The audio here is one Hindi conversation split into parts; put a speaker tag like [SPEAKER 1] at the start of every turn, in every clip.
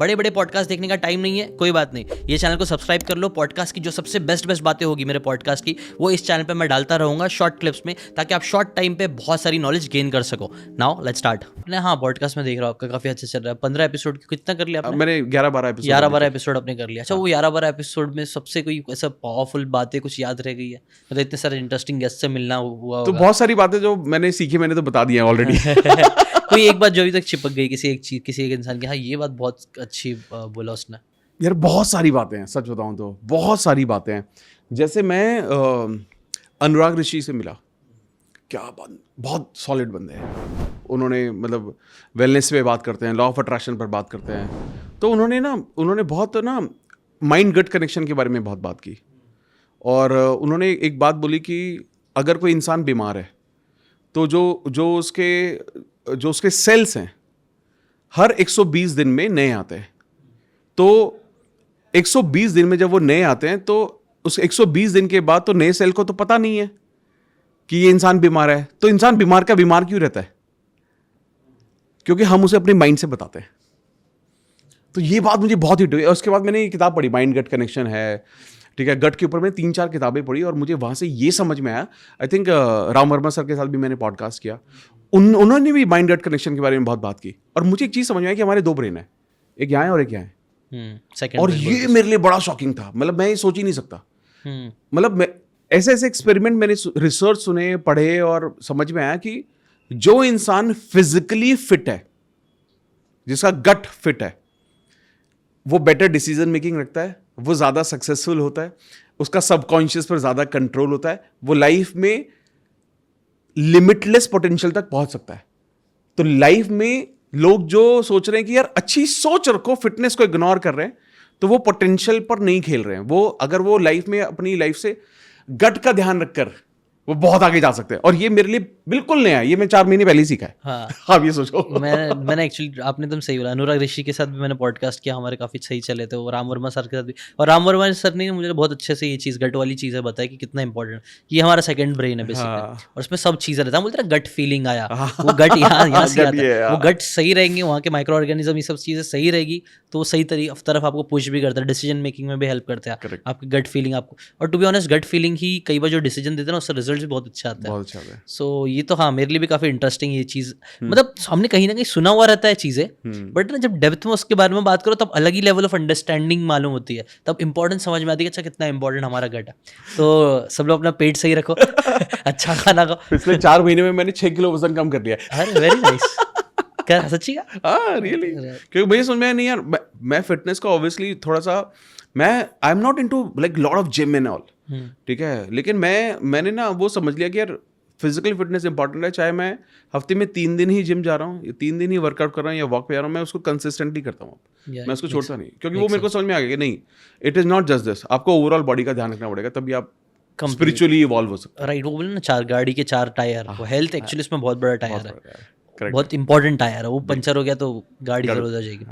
[SPEAKER 1] बड़े बड़े पॉडकास्ट देखने का टाइम नहीं है, कोई बात नहीं, ये चैनल को सब्सक्राइब कर लो। पॉडकास्ट की जो सबसे बेस्ट बातें होगी मेरे पॉडकास्ट की, वो इस चैनल पे मैं डालता रहूंगा शॉर्ट क्लिप्स में, ताकि आप शॉर्ट टाइम पे बहुत सारी नॉलेज गेन कर सको। Now let's start. हाँ, पॉडकास्ट में देख रहा हूँ आपका काफी अच्छा चल रहा है। 15 एपिसोड कितना कर लिया आपने?
[SPEAKER 2] मैंने 11-12
[SPEAKER 1] एपिसोड आपने कर लिया। अच्छा, वो 11-12 एपिसोड में सबसे कोई ऐसा पावरफुल बातें कुछ याद रह गई है? मतलब इतने सारे इंटरेस्टिंग गेस्ट से मिलना हुआ
[SPEAKER 2] तो बहुत सारी बातें जो मैंने सीखी मैंने तो बता दी है ऑलरेडी।
[SPEAKER 1] कोई एक बात जो अभी तक चिपक गई किसी एक चीज, किसी एक इंसान की, हाँ ये बात बहुत अच्छी बोला उसने?
[SPEAKER 2] यार बहुत सारी बातें हैं, सच बताऊं तो बहुत सारी बातें हैं। जैसे मैं अनुराग ऋषि से मिला, क्या बात, बहुत सॉलिड बंदे हैं। उन्होंने मतलब वेलनेस पे बात करते हैं, लॉ ऑफ अट्रैक्शन पर बात करते हैं। तो उन्होंने बहुत माइंड गट कनेक्शन के बारे में बहुत बात की। और उन्होंने एक बात बोली कि अगर कोई इंसान बीमार है तो जो उसके सेल्स हैं हर 120 दिन में नए आते हैं। तो 120 दिन में जब वो नए आते हैं तो उस 120 दिन के बाद तो नए सेल को तो पता नहीं है कि ये इंसान बीमार है। तो इंसान बीमार का बीमार क्यों रहता है? क्योंकि हम उसे अपने माइंड से बताते हैं। तो ये बात मुझे बहुत हिट हुई। और उसके बाद मैंने ये किताब पढ़ी, माइंड गट कनेक्शन है, ठीक है। गट के ऊपर मैंने 3-4 किताबें पढ़ी और मुझे वहाँ से ये समझ में आया। I think Ram Verma sir के साथ भी मैंने पॉडकास्ट किया, उन्होंने भी माइंड गट कनेक्शन के बारे में बहुत बात की। और मुझे एक चीज़ समझ में आई कि हमारे 2 ब्रेन है, एक यहाँ है और एक यहाँ है। और ये मेरे लिए बड़ा शॉकिंग था। मतलब मैं ये सोच ही नहीं सकता। मतलब ऐसे एक्सपेरिमेंट मैंने रिसर्च सुने, पढ़े और समझ में आया कि जो इंसान फिजिकली फिट है, जिसका गट फिट है, वो बेटर डिसीजन मेकिंग रखता है, वो ज़्यादा सक्सेसफुल होता है, उसका सबकॉन्शियस पर ज़्यादा कंट्रोल होता है, वो लाइफ में लिमिटलेस पोटेंशियल तक पहुंच सकता है। तो लाइफ में लोग जो सोच रहे हैं कि यार अच्छी सोच रखो, फिटनेस को इग्नोर कर रहे हैं, तो वो पोटेंशियल पर नहीं खेल रहे हैं। वो अगर वो लाइफ में अपनी लाइफ से गट का ध्यान रखकर वो बहुत आगे जा सकते हैं। और ये मेरे लिए बिल्कुल नया है, ये मैं 4 महीने पहले ही सीखा है।
[SPEAKER 1] हाँ,
[SPEAKER 2] आप ये सोचो।
[SPEAKER 1] मैंने एक्चुअली, आपने तुम सही बोला, अनुराग ऋषि के साथ भी मैंने पॉडकास्ट किया, हमारे काफ़ी सही चले थे। और राम वर्मा सर के साथ भी, और राम वर्मा सर ने मुझे बहुत अच्छे से ये चीज़ गट वाली चीज़ें बताई कि कितना इंपॉर्टेंट ये हमारा सेकंड ब्रेन है बेसिकली। और उसमें सब चीज़ें रहता है। बोलते हैं गट फीलिंग आया, वो गट यहाँ से आता है। वो गट सही रहेंगे, वहाँ के माइक्रो ऑर्गेनिज्म, ये सब चीज़ें सही रहेगी तो वो सही तरफ आपको पुश भी करता है, डिसीजन मेकिंग में भी हेल्प करते हैं आपकी गट फीलिंग आपको। और to be honest gut feeling ही कई बार जो डिसीजन देते हैं ना, उससे रिजल्ट भी बहुत अच्छा आता है। सो ये तो हाँ, मेरे लिए भी काफी इंटरेस्टिंग ये चीज। मतलब हमने कहीं ना कहीं सुना हुआ रहता है चीजें, बट ना जब डेप्थ में उसके बारे में बात करो तब अलग ही लेवल ऑफ अंडरस्टैंडिंग मालूम होती है, तब इंपॉर्टेंस समझ में आती है कि अच्छा कितना इंपॉर्टेंट हमारा गट है। तो सब लोग अपना पेट सही रखो, अच्छा खाना खाओ।
[SPEAKER 2] पिछले 4 महीने में मैंने 6 किलो वजन कम कर लिया है।
[SPEAKER 1] अरे वेरी नाइस। क्या सच्ची का?
[SPEAKER 2] हाँ रियली, क्योंकि मुझे समझ में आया नहीं यार, मैं फिटनेस को ऑब्वियसली थोड़ा सा, मैं I am not into like lot of gym and all, ठीक है। लेकिन मैंने ना वो समझ लिया कि यार फिजिकल फिटनेस इंपॉर्टेंट है। चाहे मैं हफ्ते में 3 दिन ही जिम जा रहा हूँ, 3 दिन ही वर्कआउट कर रहा हूँ या वॉक पे जा रहा हूँ, मैं उसको कंसिस्टेंटली करता हूँ। मैं उसको छोड़ता नहीं, क्योंकि वो मेरे को समझ में आ गया कि नहीं, it is not just this, आपको ओवरऑल बॉडी का ध्यान रखना पड़ेगा, तभी आप स्पिरिचुअली इवॉल्व हो सकते हैं।
[SPEAKER 1] राइट, वो बोले ना 4 गाड़ी के 4 टायर, वो हेल्थ एक्चुअली इसमें बहुत बड़ा टायर है, बहुत इंपॉर्टेंट टायर है। वो पंचर हो गया तो गाड़ी जरूर हो जाएगी।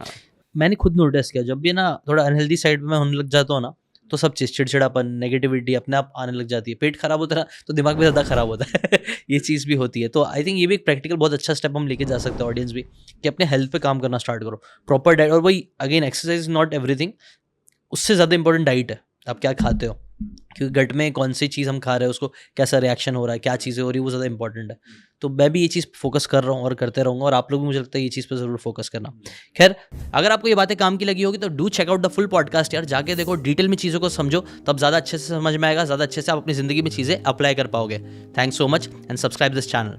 [SPEAKER 1] मैंने खुद नोटिस किया, जब भी ना थोड़ा अनहेल्दी साइड में होने लग जाता हूँ ना, तो सब चीज़ चिड़चिड़ापन, नेगेटिविटी अपने आप आने लग जाती है। पेट खराब होता है तो दिमाग भी ज़्यादा खराब होता है। ये चीज़ भी होती है। तो आई थिंक ये भी एक प्रैक्टिकल बहुत अच्छा स्टेप हम लेके जा सकते हैं, ऑडियंस भी, कि अपने हेल्थ पे काम करना स्टार्ट करो, प्रॉपर डाइट। और वही again, exercise is not everything, उससे ज़्यादा इंपॉर्टेंट डाइट है, आप क्या खाते हो, क्योंकि गट में कौन सी चीज़ हम खा रहे हैं, उसको कैसा रिएक्शन हो रहा है, क्या चीज़ें हो रही है, वो ज़्यादा इंपॉर्टेंट है। तो मैं भी ये चीज़ फोकस कर रहा हूँ और करते रहूँगा, और आप लोग भी मुझे लगता है ये चीज़ पर ज़रूर फोकस करना। खैर, अगर आपको ये बातें काम की लगी होगी तो do check out the full podcast यार, जाके देखो, डिटेल में चीज़ों को समझो, तब ज़्यादा अच्छे से समझ में आएगा, ज़्यादा अच्छे से आप अपनी ज़िंदगी में चीज़ें अप्लाई कर पाओगे। Thanks so much and subscribe this channel.